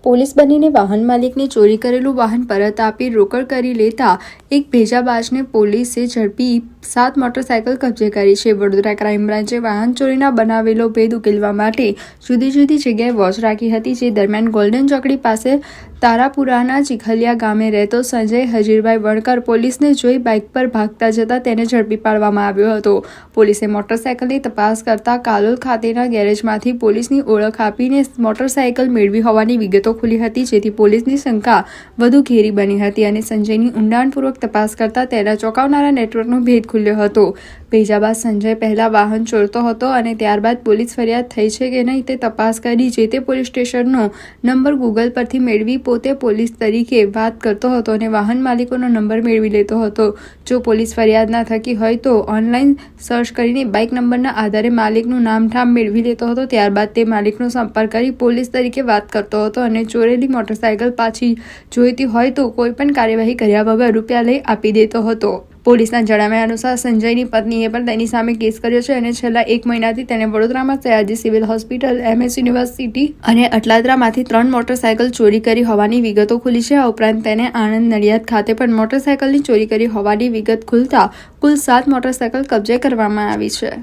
Police બનીને વાહન માલિકને ચોરી કરેલું વાહન પરત આપી રોકડ કરી લેતા એક ભેજાબાજને પોલીસે ઝડપી 7 મોટરસાયકલ કબજે કરી છે। વડોદરા ક્રાઇમ બ્રાન્ચે વાહન ચોરીના બનાવેલો ભેદ ઉકેલવા માટે જુદી જુદી જગ્યાએ વોચ રાખી હતી। જે દરમિયાન ગોલ્ડન ચોકડી પાસે તારાપુરાના ચીખલિયા ગામે રહેતો સંજય હજીરભાઈ વણકર પોલીસને જોઈ બાઇક પર ભાગતા જતા તેને ઝડપી પાડવામાં આવ્યો હતો। પોલીસે મોટરસાયકલની તપાસ કરતા કાલોલ ખાતેના ગેરેજમાંથી પોલીસની ઓળખ આપીને મોટરસાયકલ મેળવી હોવાની વિગતો ખુલી હતી, જેથી પોલીસની શંકા વધુ ઘેરી બની હતી અને સંજયની ઊંડાણપૂર્વક તપાસ કરતા તેના ચોંકાવનારા નેટવર્કનો ભેદ ખુલ્યો હતો। ભેજાબાદ સંજય પહેલા વાહન ચોરતો હતો અને ત્યારબાદ પોલીસ ફરિયાદ થઈ છે કે નહીં તે તપાસ કરી જે તે પોલીસ સ્ટેશનનો નંબર ગૂગલ પરથી મેળવી પોતે પોલીસ તરીકે વાત કરતો હતો અને વાહન માલિકોનો નંબર મેળવી લેતો હતો। જો પોલીસ ફરિયાદ ના થકી હોય તો ઓનલાઈન સર્ચ કરીને બાઇક નંબરના આધારે માલિકનું નામઠામ મેળવી લેતો હતો। ત્યારબાદ તે માલિકનો સંપર્ક કરી પોલીસ તરીકે વાત કરતો હતો અને ચોરેલી મોટરસાયકલ પાછી જોઈતી હોય તો કોઈ પણ કાર્યવાહી કર્યા વગર રૂપિયા લઈ આપી દેતો હતો। પોલીસના જણાવ્યા અનુસાર સંજયની પત્નીએ પણ તેની સામે કેસ કર્યો છે અને છેલ્લા 1 મહિનાથી તેને વડોદરામાં Sayaji civil hospital, MS university અને અટલાદરામાંથી 3 મોટરસાયકલ ચોરી કરી હોવાની વિગતો ખુલી છે। આ ઉપરાંત તેને આણંદ નડિયાદ ખાતે પણ મોટરસાયકલની ચોરી કરી હોવાની વિગત ખુલતા કુલ 7 મોટરસાયકલ કબજે કરવામાં આવી છે।